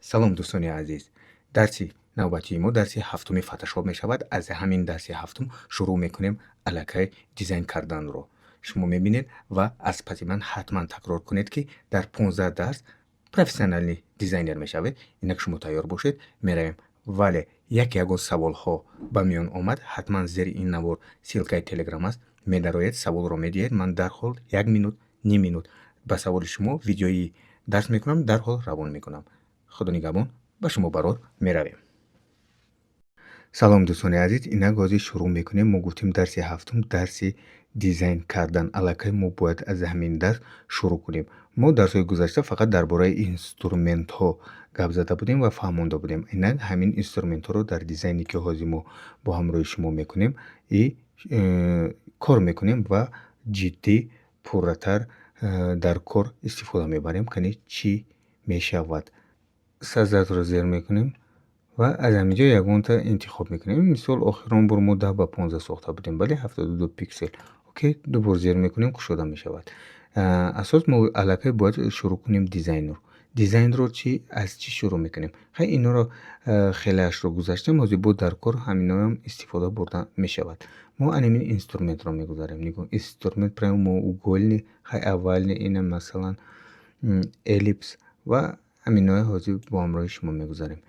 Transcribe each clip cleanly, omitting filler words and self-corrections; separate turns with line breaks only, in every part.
салом дӯстони азиз. Дарси навбатии мо дарси ҳафтуми фотошоп мешавад. Аз ҳамин дарси ҳафтум шурӯъ мекунем аллакай дизайн карданро. Шумо мебинед ва аз паси ман ҳатман такрор кунед, ки дар 15 дарс профессионалӣ дизайнер мешавед. Инак шумо тайёр бошед, меравем. Вале ягон саволҳо ба миён омад, ҳатман зери ин навор силкаи телеграм аст. Медароед, саволро медиҳед, ман дарҳол 1 минут, ним минут ба саволи шумо видеои дарс мекунам, дарҳол равон мекунам. Худо нигаҳбон, ба шумо барор меравем. салом дӯстони азиз, инак ҳозир шурӯъ мекунем. Мо гуфтем дарси ҳафтум дарси дизайн кардан. Аллакай мо бояд аз ҳамин дарс шурӯъ кунем. Мо дарсҳои гузашта фақат дар бораи инструментҳо гап зада будем ва фаҳмонда будем. Инак ҳамин инструментҳоро дар дизайне ки ҳозир мо бо ҳамроҳи шумо мекунем кор мекунем ва ҷиддӣ пурратар дар кор истифода мебарем. Кани чӣ мешавад? сазадро зер мекунем ва аз ҳаминҷо ягонта интихоб мекунем. Мисол охирон бор мо 10 ба 15 сохта будем, бале 72 пиксел. Окей, дубор зер мекунем, кушода мешавад. Асос мо аллакай бояд шурӯъ кунем дизайнро. Дизайнро аз чӣ шурӯъ мекунем? Хай инҳоро хелеашро гузаштем, ҳозир бо дар кор ҳаминоам истифода бурда мешавад. Мо анемин инструментро мегузарем. Нигоҳ, инструмент прямоугольни, хай аввални ина масалан эллипс ва ҳаминоя ҳозир бо ҳамроҳи шумо мегузарем.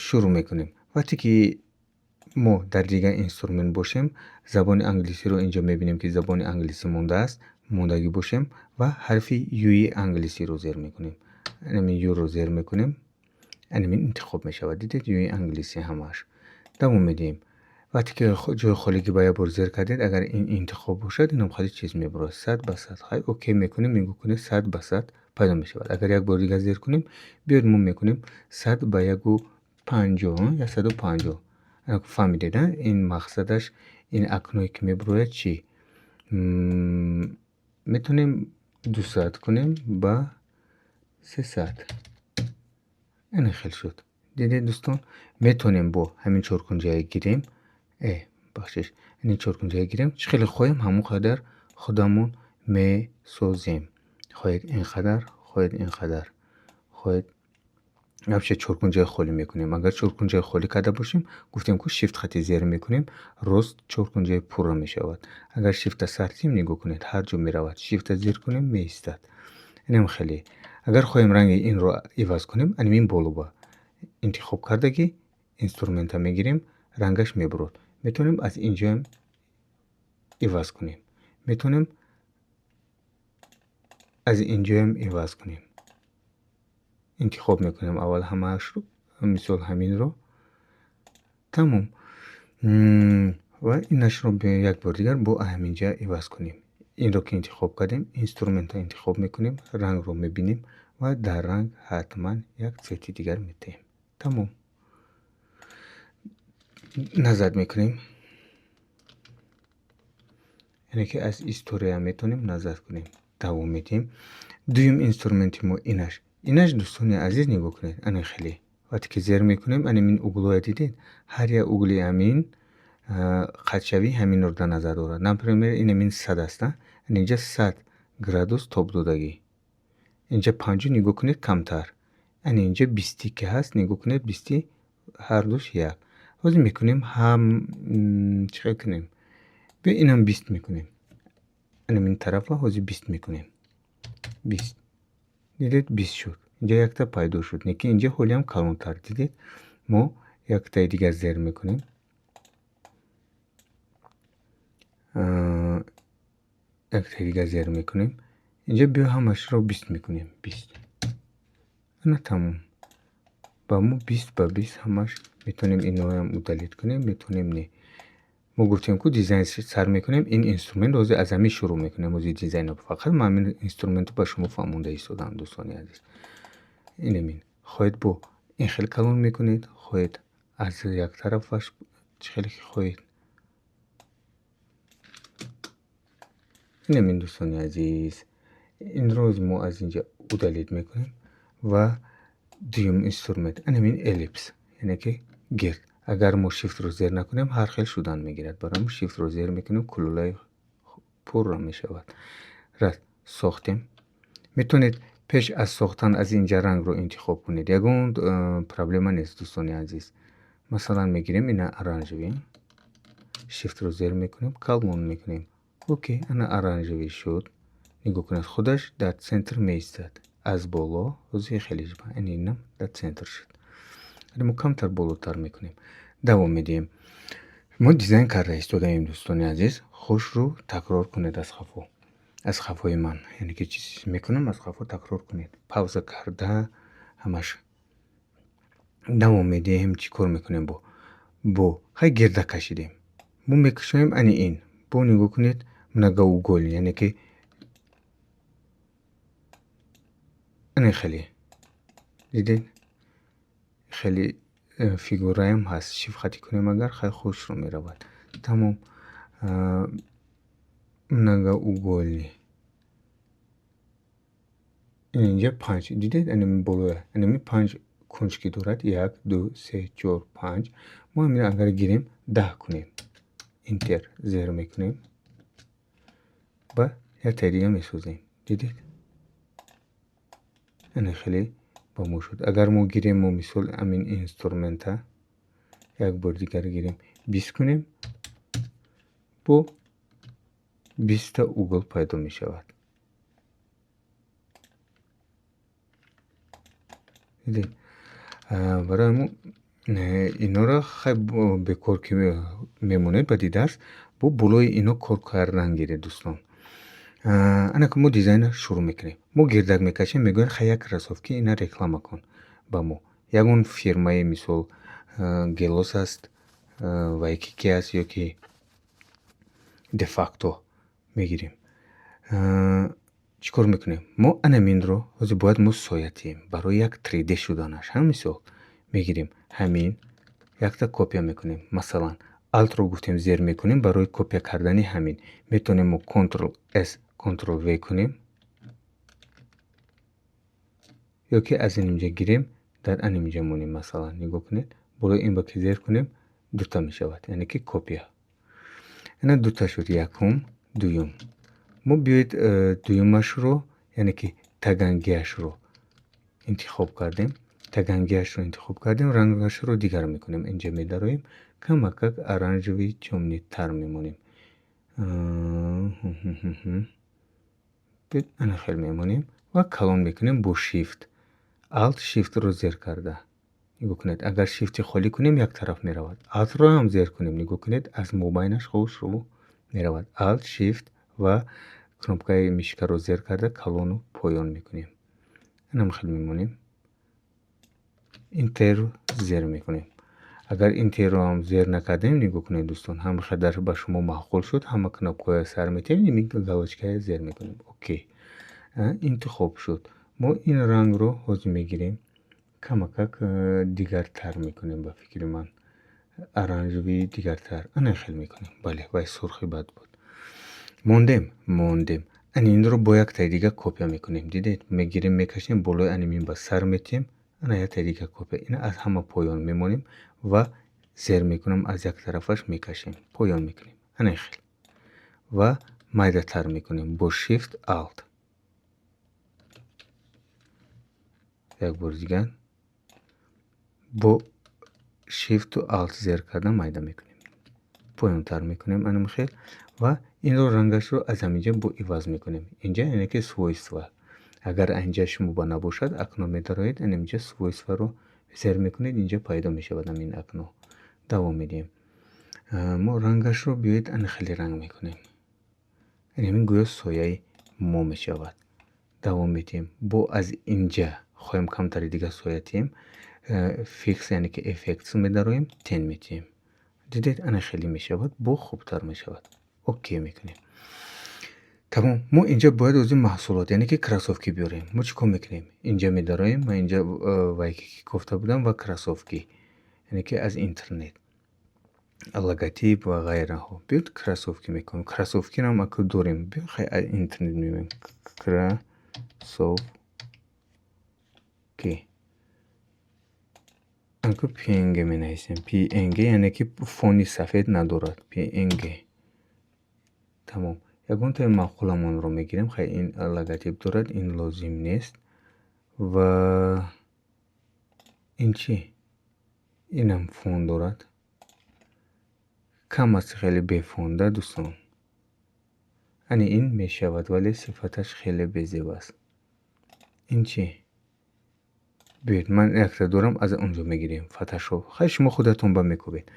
Шурӯъ мекунем. Вақте ки мо дар дигар инструмент бошем, забони англисиро инҷо мебинем, ки забони англисӣ мондааст, мондагӣ бошем ва ҳарфи юи англисиро зер мекунем. Анемин юро зер мекунем, анемин интихоб мешавад. Дидед, юи англисӣ ҳамааш. Давом медиҳем. вақте ки ҷои холигӣ ба як бор зер кардед, агар ин интихоб бошад, инам ходи чиз мебурад 100 ба 100. Хай окей мекунем, мегӯкунем 100 ба 100 пайдо мешавад. Агар як бор дигар зер кунем, биёед мо мекунем 100 ба 150, 150. фаҳмидед, ин мақсадаш, ин акное ки мебурояд чӣ? метонем 200 кунем ба 300. ин хел шуд. дидед дӯстон, метонем бо ҳамин чоркунҷаи гирем бахшиш, ин чоркунҷаи гирем чӣ хеле хоҳем ҳамон қадар худамон месозем. хоҳед ин қадар, хоҳед ин қадар, хоҳед вообще чоркунҷаи холӣ мекунем. Агар чоркунҷаи холӣ карда бошем, гуфтем ки шифт хати зер мекунем, рост чоркунҷаи пурра мешавад. Агар шифта сартим, нигоҳ кунед, ҳар ҷо меравад. Шифта зер кунем, меистад. инам хеле. Агар хоҳем ранги инро иваз кунем, анемин болуба интихоб кардагӣ инструмента мегирем, рангаш мебурад. метонем аз инҷоям иваз кунем, метонем аз инҷоям иваз кунем. интихоб мекунем аввал ҳамаашро, мисол ҳаминро. тамом. ва инашро як бор дигар бо ҳаминҷа иваз кунем. инро ки интихоб кардем, инструментро интихоб мекунем, рангро мебинем ва дар ранг ҳатман як цвети дигар метаҳем. тамом. назад мекунем. яъне ки аз история метонем назад кунем. давом медиҳем. дуюм инструменти мо инаш дӯстони азиз, нигоҳ кунед, ана хеле. вақте ки зер мекунем, анемин углоя дидед, ҳар як угли амин қатшавӣ ҳаминро дар назар дорад. Например, ин амин 100 аст, инҷа 100 градус тоб додагӣ. инҷа 50, нигоҳ кунед, камтар. ана инҷа 20 ки ҳаст, нигоҳ кунед, 20 ҳар душ як. ҳозир мекунем чӣ хел кунем? бё инам 20 мекунем. анамин тарафа ҳозир 20 мекунем. 20. дидед, 20 шуд. инҷа якта пайдо шуд, неки инҷа ҳолиам калонтар. дидед, мо яктаи дигар зер мекунем. яктаи дигар зер мекунем. инҷа биё ҳамашро 20 мекунем. 20. ана тамом. ба мо 20 ба 20 ҳамаш метонем иноям удалит кунем, метонем не. мо гуфтем ки дизайн сар мекунем, ин инструмент ҳозир аз ҳамин шурӯъ мекунем. ҳозир дизайнро фақат ман ҳамин инструментро ба шумо фаҳмонда истодам, дӯстони азиз. инамин хоҳед бо ин хел калон мекунед, хоҳед аз як тарафаш чӣ хеле хоҳед. инамин дӯстони азиз, инро мо аз инҷа удалит мекунем ва дуюм инструмент анамин эллипс, яъне ки гирд. агар мо шифтро зер накунем, ҳар хел шудан мегирад. барои мо шифтро зер мекунем, кулулаи пурра мешавад. рас сохтем. метонед پیش از ساختن از اینجا رنگ رو انتخاب کنید. یگون پرابلم نیست دوستان عزیز. مثلا میگیریم اینا اورانژوی، شیفت رو زیر میکنیم، کالون میکنیم. اوکی، اینا اورانژوی شد. نگاه کنید خودش در سنتر میستد. از بالا روزی خیلی جبه اینم در سنتر شد. ما کمتر بالاتر میکنیم. دوام میدیم. ما دیزاین کرده استودیم دوستان عزیز. خوش رو تکرار کنید از خفای من. یعنی که چیزی میکنم از خفا تکرار کنید. پاوزه کرده همش دوام میدیم. چی کار میکنیم با خیلی گرده کشیدیم. ما میکشیم این با نگاه کنید многоугольник، یعنی که این خیلی دیدین خیلی فیگوره هم هست. شیفت خطی کنیم اگر خیلی خوش رو میرود. تمام многоугольник اینجا 5 دیدید اینم بالا اینم 5 کنجکی دارد. 1 2 3 4 5. ما همین اگر گیریم 10 کنیم انتر زیر میکنیم و یا دیگه میسازیم. دیدید این خیلی با ما شد. اگر ما گیریم ما مثال همین اینسترومنت یک بار دیگر گیریم 20 کنیم با 20 تا اوگل پیدا می شود. دیدید برای ما اینا را خیلی به کار که میمونه بدی درس با بلوی اینا کار کردن گیره دوستان. انا که ما دیزاین شروع میکنیم. ما گردک میکشیم میگوین خیلی یک کراسوفکی اینا رکلام کن با ما. یکون فیرمای مثال گلوس است و یکی است یا که دفاکتو میگیریم. چیکار میکنیم؟ ما انمین رو باید ما سایتیم برای یک 3D شدنش. هم مثال میگیریم همین یک تا کپی میکنیم. مثلا الت رو گفتیم زیر میکنیم برای کپی کردن همین. میتونیم ما کنترل اس کنترل وی کنیم یا که از اینجا گیریم در اینجا مونیم. مثلا نگاه کنید برای این با که زیر کنیم دوتا میشود، یعنی که کپی. اینا دوتا شد. یکم دویم. ما بیاید دویمش رو یعنی که تگنگیش رو انتخاب کردیم. تگنگیش رو انتخاب کردیم. رنگش رو دیگر میکنیم. اینجا میداریم کمک اورانژوی چمنی تر میمونیم. بیاید انا خیلی میمونیم و کلون میکنیم با شیفت. الت شیفت رو زیر کرده. نگاه کنید اگر شیفتی خالی کنیم یک طرف میرود. الت رو هم زیر کنیم نگاه کنید از موبایلش خوش رو میرود. الت شیفت و کنوپکای میشکه رو زیر کرده کلون رو پایان میکنیم. اینم خیلی میمونیم. اینتر رو زیر میکنیم. اگر اینتر رو هم زیر نکردیم نگاه کنید دوستان هم خیلی با شما معقول شد. همه کنوپکای سر میتیم نمیگ گالوچکای زیر میکنیم. اوکی انتخاب شد. ما این رنگ رو حاضر میگیریم کمک دیگر تر میکنیم. با فکر من اورانژوی دیگر تر انا خیلی میکنیم. بله وای سرخی بد بود. موندیم این رو با یک تا دیگه کپی میکنیم. دیدید میگیریم میکشیم بالای انیمین با سر میتیم انا یک تا دیگه کپی. اینا از همه پایان میمونیم و زیر میکنیم از یک طرفش میکشیم پایان میکنیم. انا خیلی و مایده تر میکنیم با شیفت الت. یک بار دیگه با شیفت و الت زیر کردن مایده میکنیم پایان تر میکنیم. انا خیلی و این رو رنگش رو از همینجا با عوض میکنیم. اینجا یعنی که سویسوا. اگر اینجا شما با نباشد اکنو میدارید اینجا سویسوا رو زیر میکنید اینجا پیدا میشود این اکنو. دوام میدیم. ما رنگش رو بیایید ان خیلی رنگ میکنیم. این گویا سایه ما میشود. دوام میدیم با از اینجا خواهیم کمتر دیگه سایتیم فیکس یعنی که افکتس میداریم 10 میتیم. دیدید ان خیلی میشود با خوبتر میشود. اوکی میکنیم. تمام. ما اینجا باید از این محصولات یعنی که کراسوفکی بیاریم. ما چیکار میکنیم؟ اینجا میداریم. من اینجا وایکی گفته بودم و کراسوفکی یعنی که از اینترنت لوگوتیپ و غیره ها. بیاد کراسوفکی میکنیم. کراسوفکی رو هم اکو داریم. بیاد خیلی از اینترنت میبینیم. کراسوفکی انکو پینگ می نویسیم. پینگ یعنی که فونی سفید ندارد. پینگ. تمام. یکون تا مقولمون رو میگیریم. خیلی این لوگوتیپ دارد. این لازم نیست. و این چی؟ اینم فون دارد. کم است، خیلی بفونده دوستان. یعنی این می شود ولی صفتش خیلی بزیبا است. این چی؟ بیاید من یک تا دارم، از اونجا میگیریم فتحش رو. خیلی شما خودتون با میکوبید.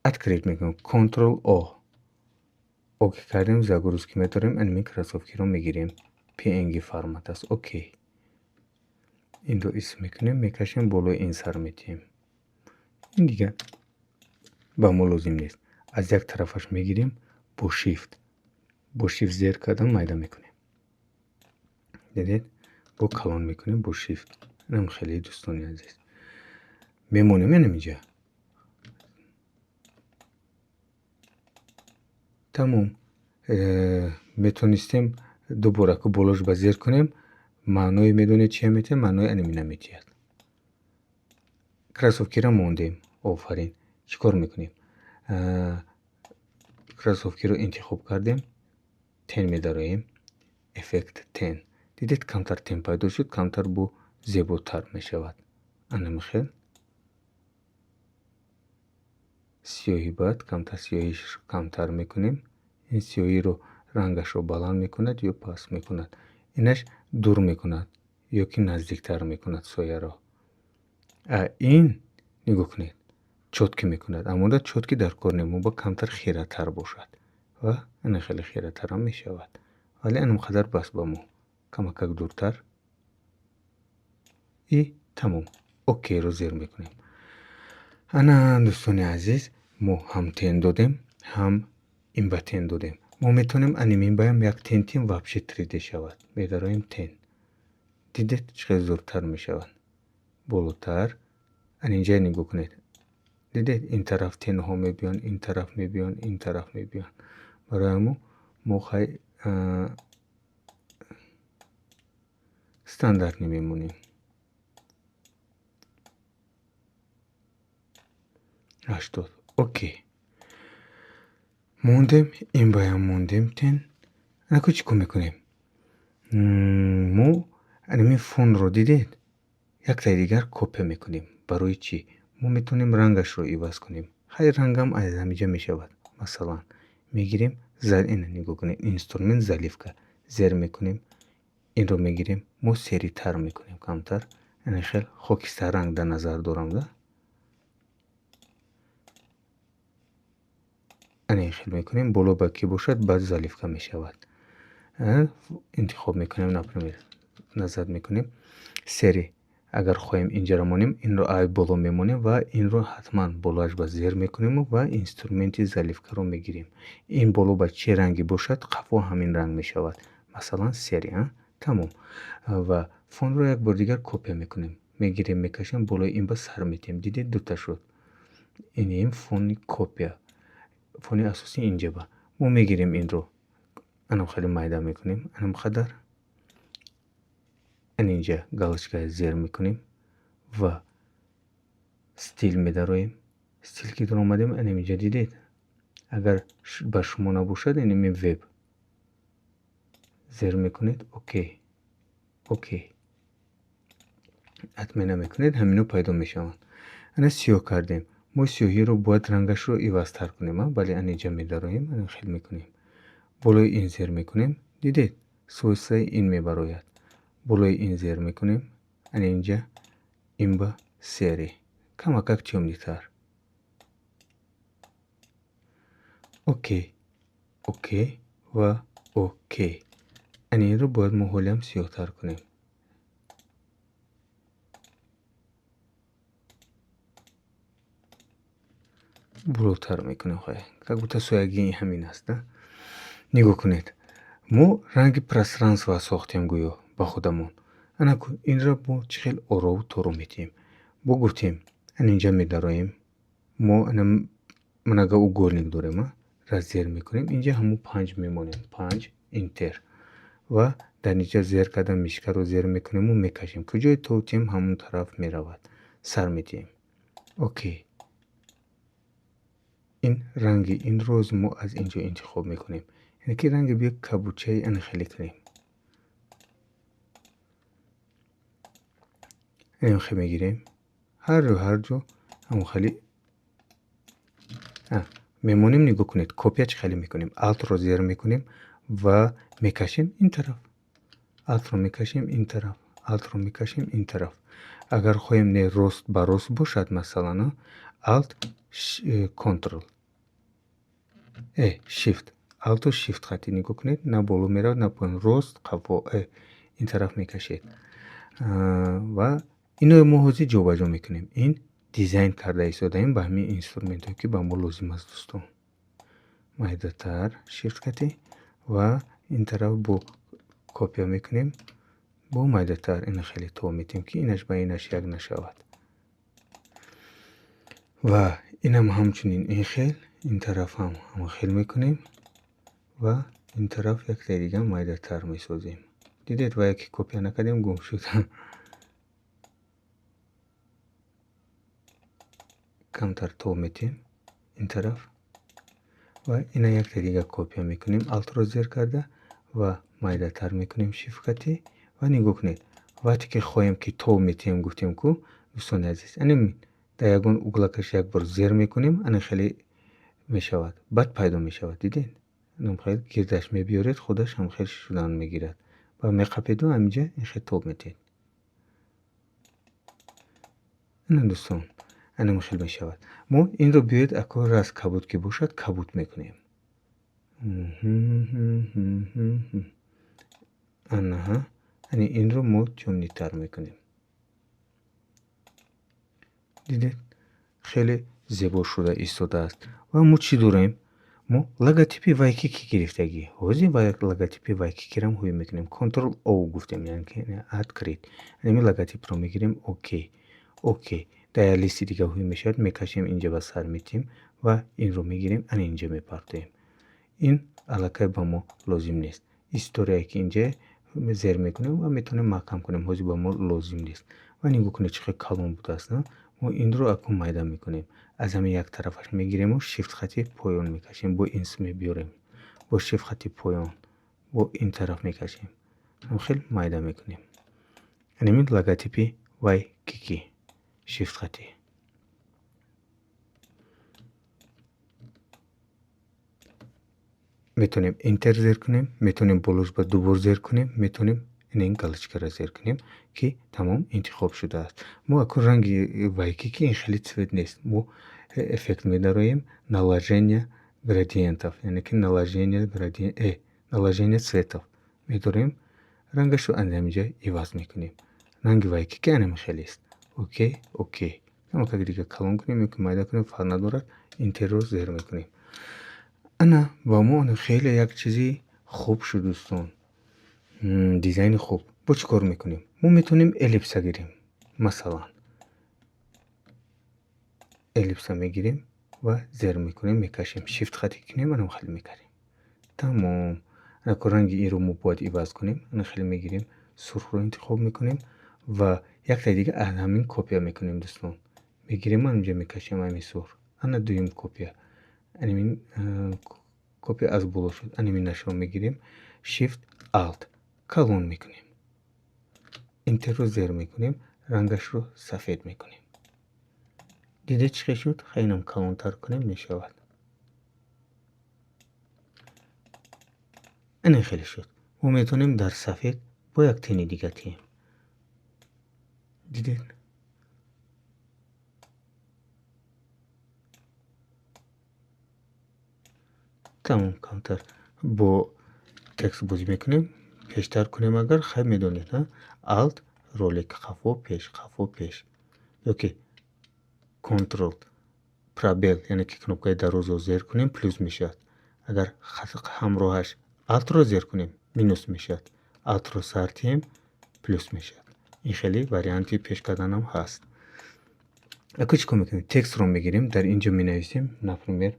открыть میکنم کنترل او. اوکی کردیم، загрузки میتاریم، انمی کراسوفکی رو میگیریم. png فرمت است. اوکی. این رو اسم میکنیم، میکشیم بالای این سر میتیم. این دیگه با ما لازم نیست. از یک طرفش میگیریم با شیفت زیر کردن میده میکنیم. دیدید؟ با کلان میکنیم با شیفت. اینم خیلی دوستانی عزیز میمونیم اینجا. تمام. میتونستیم دوباره که بالاش با زیر کنیم. معنی میدونید چیه میتیم؟ معنی انمی نمیتید. کراسوفکی را موندیم. آفرین. چیکار میکنیم؟ کراسوفکی رو انتخاب کردیم. 10 میداریم. افکت 10. دیدید کمتر 10 پیدا شد، کمتر بو زیباتر میشود. انمی خیل سیاهی باید کمتر، سیاهیش کمتر میکنیم. این سیاهی رو رنگش رو بلند میکند یا پاس میکند. اینش دور میکند یا که نزدیکتر میکند سایه را. این نگاه کنید چوتکی میکند. اما چوتکی در کار نمو با کمتر خیره تر باشد و این خیلی خیره تر هم میشود. ولی اینم قدر بس با مو کمک دورتر. تمام. اوکی رو زیر میکنیم. انا دوستان عزیز ما هم تن دادیم، هم این با تن دادیم. ما میتونیم انیمین بایم یک تن وابشه 3D شود. میداریم تن. دیدید چقدر زورتر میشود. بالاتر. اینجا نگاه کنید. دیدید این طرف تن ها میبیان، این طرف میبیان، این طرف میبیان. برای ما خیلی استاندارد نمیمونیم. 80. اوکی. موندیم. این بایم موندیم تن. انا چی کار میکنیم؟ ما انمی فون رو دیدید؟ یک تای دیگر کپی میکنیم. برای چی؟ ما میتونیم رنگش رو عوض کنیم. خیلی رنگ هم از همینجا میشود. مثلا میگیریم این نگاه کنیم اینسترومنت ظریفکا زیر میکنیم. این رو میگیریم ما سری تر میکنیم کمتر. این خیلی خاکستر رنگ در نظر دارم ده. این خیلی میکنیم بالا با کی باشد بعد ظریفکا میشود. انتخاب میکنیم نظر میکنیم سری. اگر خواهیم اینجا رو مونیم این رو ای بالا میمونیم و این رو حتما بالاش با زیر میکنیم و اینسترومنت ظریفکا رو میگیریم. این بالا با چه رنگی باشد قفا همین رنگ میشود. مثلا سری. تمام. و فون رو یک بار دیگر کپی میکنیم. میگیریم میکشیم بالای این با سر میتیم. دیدید دوتا شد. این فون کپی. فون اساسی اینجا با ما میگیریم این رو. انم خیلی میده میکنیم. انم خدر اینجا галочка زیر میکنیم و استیل میداریم. استیل که در اومدیم اینجا دیدید. اگر با شما نباشد اینمی وب زیر میکنید. اوکی. اوکی. حتما نمیکنید همینو پیدا میشوند. انا سیاه کردیم. ما سیاهی رو باید رنگش رو عوض تر کنیم. ولی اینجا میداریم. انا خیلی میکنیم. بالای این زیر میکنیم. دیدید سوسه این میبراید. بالای این زیر میکنیم. اینجا این با سری کمک темнитар. اوکی. اوکی و اوکی. این رو باید ما حالی هم سیاه تر کنیم. بلوتر میکنیم خواهی. که گوته سویگی همین است. نگاه کنید. ما رنگ پرسرانس و ساختیم گویا با خودمون. این را با چخیل آرا و تارو میتیم. با گفتیم اینجا میداریم. ما منگه او گورنیک داریم. را زیر میکنیم. اینجا همون 5 میمونیم. 5 اینتر. و در اینجا زیر کردن میشکر رو زیر میکنیم و میکشیم. کجای توتیم همون طرف میرود. سر میتیم. اوکی. این رنگ این روز ما از اینجا انتخاب میکنیم. یعنی که رنگ بیا کبوچه این خیلی کنیم. این خیلی میگیریم هر جا همون خیلی میمونیم. نگاه کنید کپی چه خیلی میکنیم. الت رو زیر میکنیم و میکشیم این طرف. الت رو میکشیم این طرف. الت رو میکشیم این طرف. اگر خواهیم نه راست با راست باشد مثلا الت کنترل شیفت الت و شیفت خطی نگاه کنید نه بالا میرود نه پایین راست قفا این طرف میکشید و اینو ما حوزی جابجا میکنیم. این دیزاین کرده ایستادیم به همین اینسترومنت هایی که به ما لازم است دوستان. майдатар shift кати ва ин тараф бо копия мекунем бо майдатар ина хеле то метем ки инаш ба инаш як нашавад ва инам ҳамчунин ин хел ин тарафам ҳамон хел мекунем ва ин тараф якте дига майдатар месозем. дидед ва яке копия накардем гум шуд. камтар то метем ин тараф ва ина якте дига копия мекунем алтро зер карда ва майдатар мекунем шифкати ва нигоҳ кунед вақте ки хоҳем ки то метем гуфтем ку дӯстони азиз анин дар ягон углакаш як бор зер мекунем ана хеле мешавад баъд пайдо мешавад. дидед ном хел гирдаш мебиёред худаш ҳам хел шудан мегирад ва меқапеду ҳаминҷа ин хел то метед. ана дӯстон анам хел мешавад. мо инро биёед акор аз кабуд ки бошад кабуд мекунем. анаҳа ани инро мо ҷоннитар мекунем. дидед хеле зебо шуда истодааст. ва мо чӣ дорем? мо логотипи вайкики гирифтагӣ. ҳозир логотипи вайкикирам ҳуй мекунем. контрол о гуфтем яъне ки ад крит ами логотипро мегирем. окей дар як листи дига ҳуй мешавад мекашем инҷа ба сар метем ва инро мегирем ана инҷа мепартоем. ин аллакай ба мо лозим нест. историяе ки инҷа зер мекунем ва метавонем маҳкам кунем. ҳозир ба мо лозим нест. ва нигоҳ кунед чӣ хел калон будааст. мо инро акун майда мекунем. аз ҳамин як тарафаш мегирему шифт хати поён мекашем. бо инс мебиёрем. бо шифт хати поён бо ин тараф мекашем. хел майда мекунем. анамин логотипи вайкики шифт хати. метавонем интер зер кунем. метавонем болош ба дубор зер кунем. метавонем ин галочкаро зер кунем ки тамом интихоб шудааст. мо акун ранги вайкики ин хеле цвет нест. мо эффект медароем наложение градиентов яъне ки наложение цветов медорем. рангашро анҷа иваз мекунем. ранги вайкики анами хелест. окей ҳамака дига калон кунем ё ки майда кунем фарқ надорад. интерро зер мекунем. ана ба мо хеле як чизи хуб шуд дӯстон. дизайни хуб. бо чӣ кор мекунем? мо метавонем эллипса гирем. масалан эллипса мегирем ва зер мекунем мекашем. шифт хати кунем анам хеле мекарем. тамом. анако ранги инро мо бояд иваз кунем. ана хеле мегирем сурхро интихоб мекунем ва якта дига аз ҳамин копия мекунем дӯстон. мегирем анҷа мекашем ҳамин сурх. ана дуюм копия. анамин копия аз боло шуд. анаминашро мегирем шифт алт калон мекунем. интерро зер мекунем. рангашро сафед мекунем. дидед чӣ хел шуд? хеле калонтар кунем мешавад. ана хеле шуд. мо метавонем дар сафед бо як тени дига тием. дидед? тамом камтар бо текст бозӣ мекунем. пештар кунем агар хай медонед алт ролик қафо пеш ё ки контрол пробел яъне ки кнопкаи дарозро зер кунем плюс мешавад. агар ҳамроҳаш алтро зер кунем минус мешавад. алтро сар тием плюс мешавад. ин хеле варианти пеш карданам ҳаст. акӯ чӣ кор мекунем? текстро мегирем дар инҷо менависем например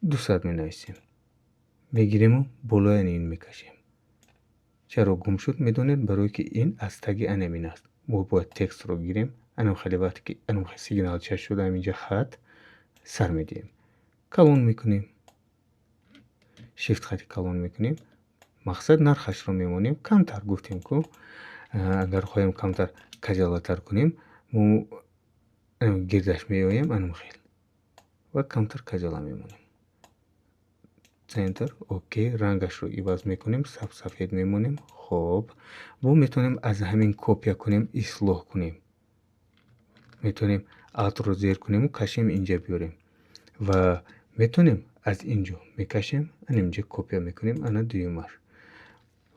200 менависем. мегирему болои ин мекашем. чаро гум шуд? медонед барое ки ин аз таги анамин аст. мо бояд текстро гирем. анам хеле вақте ки анам сигналча шуда ҳаминҷа хат сар медиҳем. калон мекунем. шифт хати калон мекунем. мақсад нархашро мемонем камтар гуфтем ку агар хоҳем камтар каҷалатар кунем гирдаш меоем анум хел ва камтар каҷала мемонем. Центр окей, рангашро иваз мекунем, сафед мемонем. хоб бо метавонем аз ҳамин копия кунем, ислоҳ кунем. метавонем алтро зер кунему кашем инҷа биёрем ва метавонем аз инҷо мекашем анинҷа копия мекунем ана дуюмаш.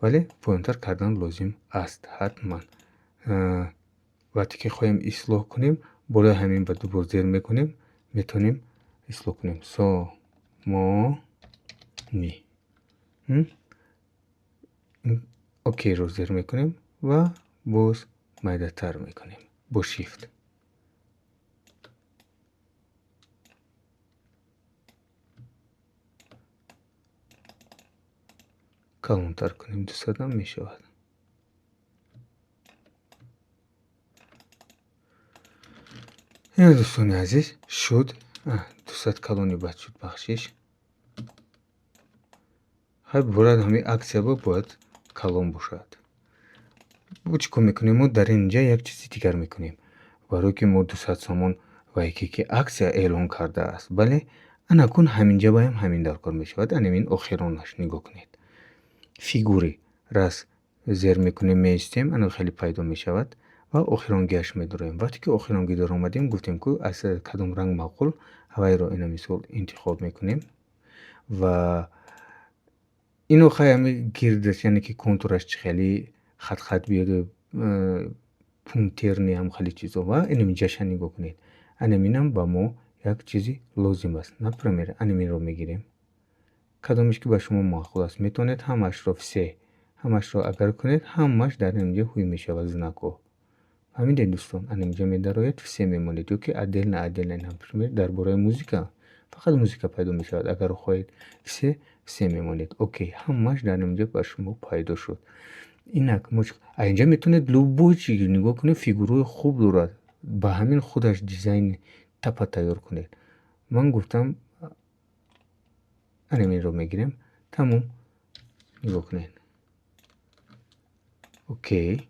вале поёнтар кардан лозим аст ҳатман. вақте ки хоҳем ислоҳ кунем болои ҳамин ба дубор зер мекунем, метавонем ислоҳ кунем ни окейро зер мекунем ва боз майдатар мекунем бо шифт. калонтар кунем 200 мешавад. дӯстони азиз шуд 200 калони бад шуд бахшиш. бояд ҳамин аксия бояд калон бошад. чӣ кор мекунем? мо дар инҷа як чизи дигар мекунем. барое ки мо 200 сомон ва ки аксия эълон кардааст, бале анакун ҳаминҷа баям ҳамин даркор мешавад. анамин охиронаш нигоҳ кунед. фигури рас зер мекунем, меистем, ана хеле пайдо мешавад ва охиронгиаш медороем. вақте ки охиронги даромадем, гуфтем ки аз кадом ранг маъқул ҳавайро ина мисол интихоб мекунем ва ин охай ҳами гирдаш, яъне ки контураш чӣ хеле хат биёд, пунктирни ҳам хеле чизо ва инамиҷаша нигоҳ кунед. анаминам ба мо як чизи лозим аст. например анаминро мегирем, кадомеш ки ба шумо маъқул аст, метавонед ҳамаашро ҳамаашро агар кунед, ҳамааш дар инҷа ҳуй мешавад знако. ҳамиде дӯстон, анинҷа медарояд все мемонед, ёки отдельно, например дар бораи музика, фақат музика пайдо мешавад. агар хоҳед все мемонед. окей, ҳамааш дар инҷа ба шумо пайдо шуд. инак инҷа метавонед любой чиз нигоҳ кунед, фигурҳои хуб дорад, ба ҳамин худаш дизайни тапа тайёр кунед. ман гуфтам анаминро мегирем, тамом, нигоҳ кунед. окей,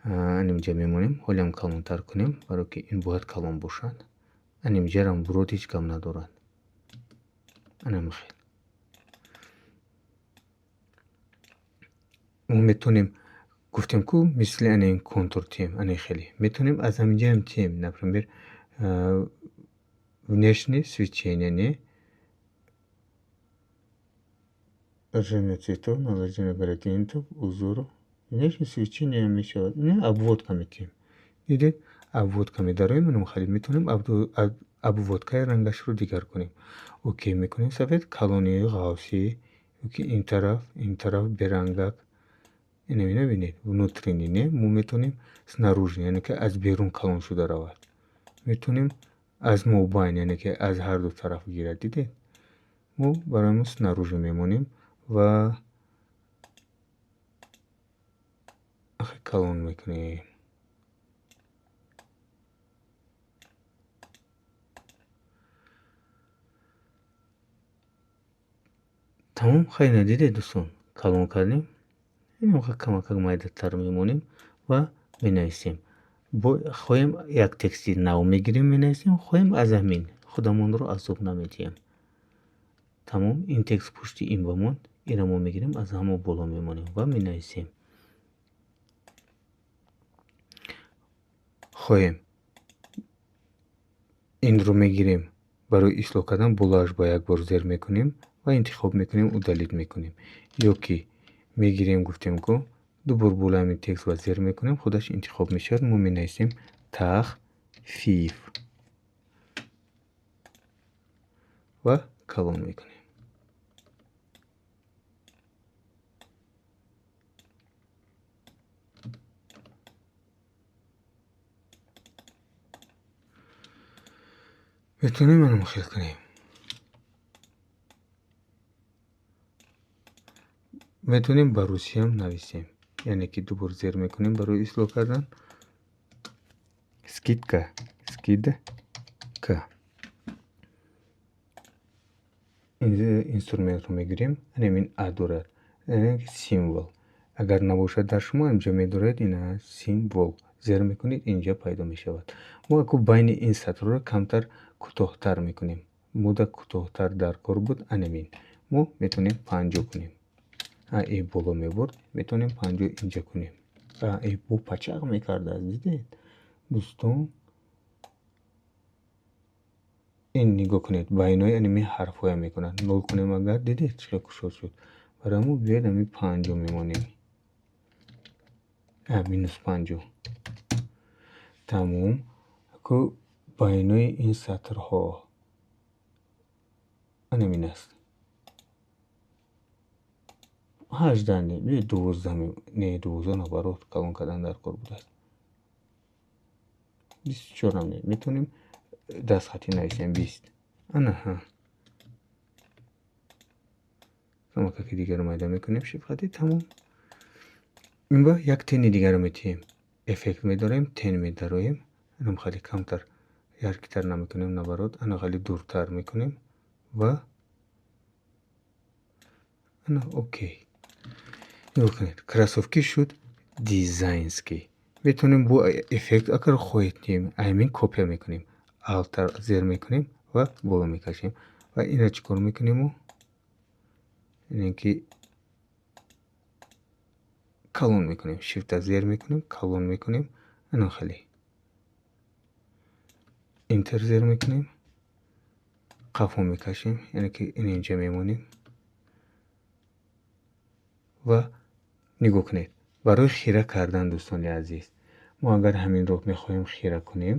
анинҷа мемонем. ҳолиам калонтар кунем, барое ки ин бояд калон бошад. анинҷарам бурод ҳеҷ гап надорад. анамихел мо метавонем гуфтем ку мисли анин контур тем, анин хеле метавонем аз ҳаминҷаам тем, например внешне свечение, не режимный цветов, наложение градиентов, узоров. внешне свечение мешавад. не обводками тем. дидед, обводка медароем, анам хеле метавонем обводкаи рангашро дигар кунем. окей мекунем, сафед, калони ғавсӣ, ёки ин тараф берангак. ина бинед, внутренний, не мо метавонем снаружи, яъне ки аз берун калон шуда равад. метавонем аз мобайн, яъне ки аз ҳарду тараф гирад. дидед, мо барои мо снаружи мемонем ва калон мекунем. тамом, хай надидед дӯстон, калон кардем. ин камакак майдатар мемонем ва менависем. хоҳем як тексти нав мегирем, менависем, хоҳем аз ҳамин худамонро азоб намедиҳем. тамом, ин текст пушти ин ба монд, инро мо мегирем, аз ҳамо боло мемонем ва менависем. хоҳем инро мегирем, барои ислоҳ кардан болоаш ба як бор зер мекунем ва интихоб мекунем, удалит мекунем. ёки мегирем, гуфтем ку дубор болои ҳамин текст ва зер мекунем, худаш интихоб мешавад. мо менависем тахфиф ва калон мекунем. метавонем анам хел кунем. метавонем ба русиям нависем, яъне ки дубор зер мекунем барои ислоҳ кардан. скидка инструментро мегирем, анамин а дорад, символ. Агар набошад дар шумо инҷо медоред ин аст символ. Зер мекунед инҷа пайдо мешавад. мо аку байни ин сатрҳоро камтар кӯтоҳтар мекунем. Мудда кӯтоҳтар дар кор буд анемин. Мо метавонем 50 кунем. Ин боло мебурд, метавонем 50 инҷа кунем. Бу пачақ мекардааст, дидед дӯстон? ин нигоҳ кунед, байнои аними ҳарфҳоя мекунад. 0 кунем агар, дидед чӣ қадр кушод шуд. Барои мо биёед ами 50 мемонем. -50. Тамом. Аку байнои ин сатрҳо анамин аст. 18 не, 12 не, 12 наоборот калон кардан дар кор будааст. 24 не, метавонем дастхатӣ нависем 20. Анаҳа. самакаки дигарро майда мекунем шифқати. Тамом. ин ба як тени дигарро метиҳем. Эффект медорем, тен медароем. Анам хеле камтар яркитар намекунем, наоборот, ана хеле дуртар мекунем ва ана окей. нигоҳ кунед, кроссовки шуд дизайнский. метавонем бу эффект агар хоҳед тием аймин копия мекунем. Алтар зер мекунем ва боло мекашем. Ва ина чӣ кор мекунем мо? Ин ки калон мекунем. Шифта зер мекунем, калон мекунем. ана хеле интер зер мекунем. қафо мекашем, яъне ки ин инҷа мемонем. ва нигоҳ кунед, барои хира кардан дӯстони азиз, мо агар ҳаминро мехоҳем хира кунем,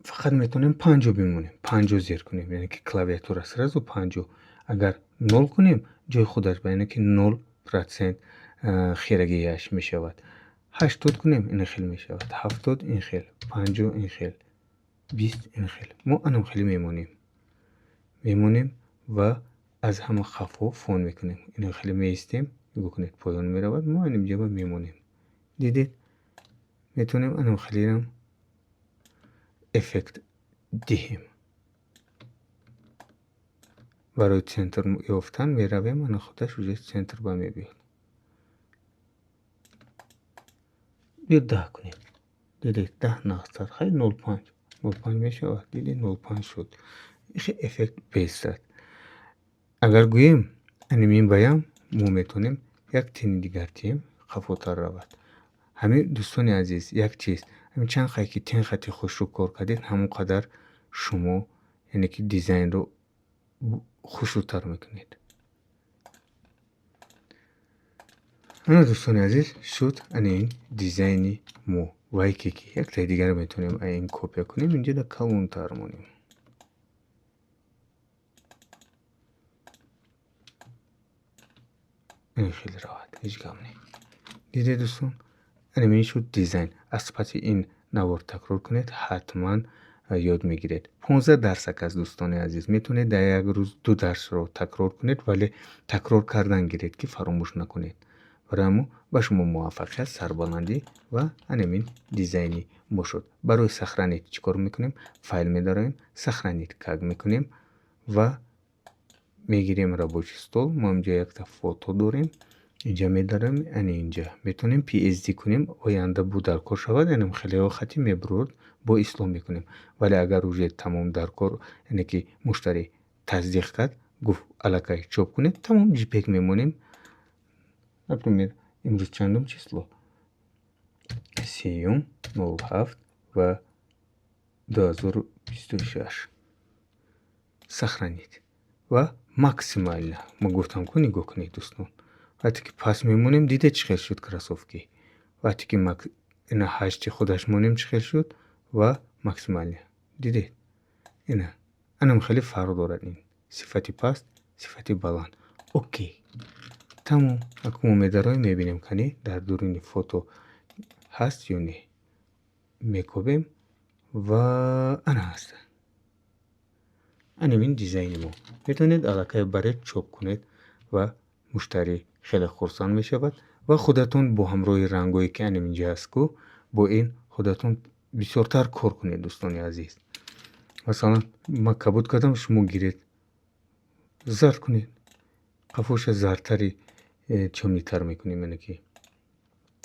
фақат метавонем 50 бимонем. 50 зер кунем, яъне ки клавиатура сразу 50. агар 0 кунем, ҷои худаш ба яъне ки 0% хирагиаш мешавад. 80 кунем, ин хел мешавад. 70 ин хел, 50 ин хел, 20 ин хел. мо анам хеле мемонем ва аз ҳама хафо фон мекунем. ин хеле меистем, нигоҳ кунед, поён меравад. мо анинҷа мемонем. дидед? метавонем анам хелерам эффект диҳем. барои центр ёфтан меравем, ана худаш уже центр ба мебиёд. бё 10 кунем. дидед? 10 нақстар хай 0.5. 0.5 мешавад. дидед? 0.5 шуд. ихе эффект бест аст. агар гӯем анимин баям, мо метавонем як тени дигар тием, хафотар равад. ҳамин дӯстони азиз, як чиз, ҳамин чанд хай ки тен хати хушрӯ кор кардед, ҳамон қадар шумо яъне ки дизайнро хушрӯтар мекунед. ана дӯстони азиз, шуд анин дизайни мо. вай ки як таи дигар метавонем ин копия кунем, инҷа да калонтар монем. ин хеле равад, ҳеҷ гап не. дидед дӯстон? анамин шуд дизайн. аз сипати ин навор такрор кунед, ҳатман ёд мегиред. 15 дарсак аст дӯстони азиз. метавонед дар як рӯз 2 дарсро такрор кунед, вале такрор кардан гиред ки фаромӯш накунед. барои мо ба шумо муваффақият, сарбаландӣ ва анамин дизайни мо шуд. барои сохранид чӣ кор мекунем? файл медароем, сохранид как мекунем ва мегирем рабочий стол. мо инҷа якта фото дорем, инҷа медарем, ани инҷа метавонем PSD кунем. оянда бу дар кор шавад, янам хелео хати мебурд, бо ислом мекунем. вале агар уже тамом дар кор, яъне ки муштарӣ тасдиқ кард, гуфт аллакай чоп кунед, тамом JPEG мемонем. например имрӯз чандум число? 30/07 ва 2026. сохранид ва максимально. мо гуфтам ку нигоҳ кунед дӯстон. вақте ки пас мемонем, дидед чӣ хел шуд кроссовки. вақте ки ина ҳашти худаш монем чӣ хел шуд ва максимально. дидед? ина анам хеле фарқ дорад ин. сифати паст, сифати баланд. окей. тамом. аку мо медароем, мебинем кани дар дуруни фото ҳаст ё не. мекобем ва ана ҳаст. анамин дизайни мо. метавонед аллакай баред чоп кунед ва муштарӣ хеле хурсанд мешавад ва худатон бо ҳамроҳи рангҳое ки анаминҷа аст ку, бо ин худатон бисёртар кор кунед дӯстони азиз. масалан ман кабуд кардам, шумо гиред зар кунед. қафоша зардтари чомнитар мекунем, яъне ки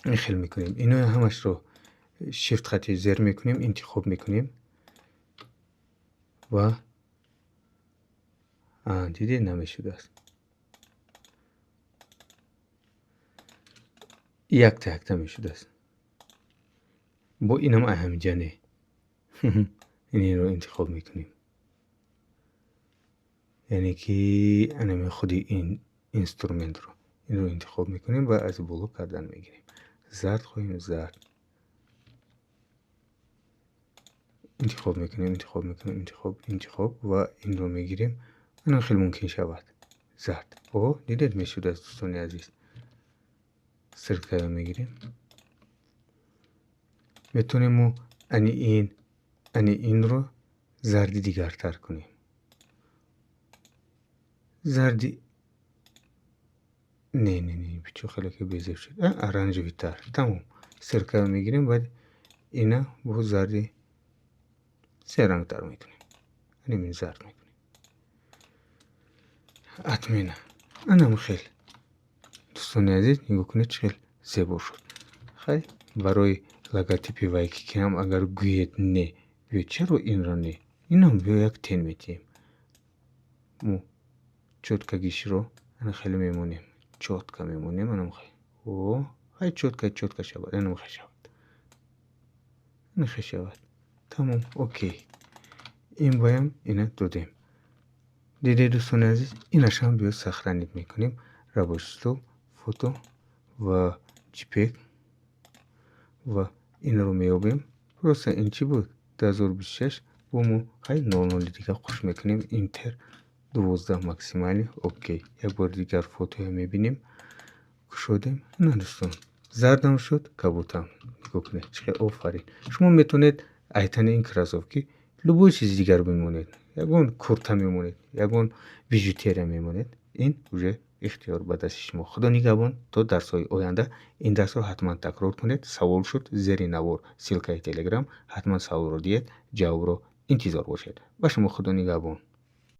این خیلی میکنیم. اینا همش رو شیفت خطی زر میکنیم، انتخاب میکنیم و دیدید نمیشده است. یک تا یک تا میشده است. با اینم اهمیجانه این رو انتخاب میکنیم، یعنی که انمی خودی این اینسترومنت رو این رو انتخاب میکنیم و از بلوک کردن میگیریم. زرد خواهیم زرد انتخاب میکنیم، انتخاب و این رو میگیریم. این خیلی ممکن شود زرد. دیدید میشود از دوستان عزیز. سرکه میگیریم، میتونیم این رو زردی دیگرتر کنیم. زردی نه پیچو خیلی که بیزه شد. ارنجوی تر. تمام. سرکه میگیریم، بعد اینا با زردی سه رنگ تر میکنیم. این زرد میکنیم. اتمنه. انم خیلی دوستان عزیز نگاه کنید خیلی زیبا شد. خیلی برای لوگوتیپی وایکی که هم اگر گوید نه بیاید چرا این را نه، این هم بیا یک تن میتیم. مو چوتکگیش رو انا خیلی میمونیم. چوتکا میمونیم. انم خیلی خیلی چوتکا شود. انم خیلی شود. تمام. اوکی. این بایم اینا دادیم. دیدید دوستان عزیز اینش هم بیا سخرانیت میکنیم. رابستو فوتو و جیپگ و این رو میابیم. پروسه این چی بود؟ 2026 بومو خیلی نورمالی دیگه خوش میکنیم. اینتر 12 مکسیمالی. اوکی. یک بار دیگر فوتو میبینیم. شدیم. نه دوستان زردم شد. کبوتم. نگاه کنید چقدر آفرین. شما میتونید ایتن این کراسوفکی لبوی چیز دیگر بمونید. یکون کورتا میمونید، یکون بیژوتری میمونید. این уже اختیار به دست شما. خدا نگهبان تا درس‌های آینده. این درس رو حتما تکرار کنید. سوال شد زیر نوار سیلکای تلگرام حتما سوال رو دید، جواب رو انتظار باشید. با شما خدا نگهبان.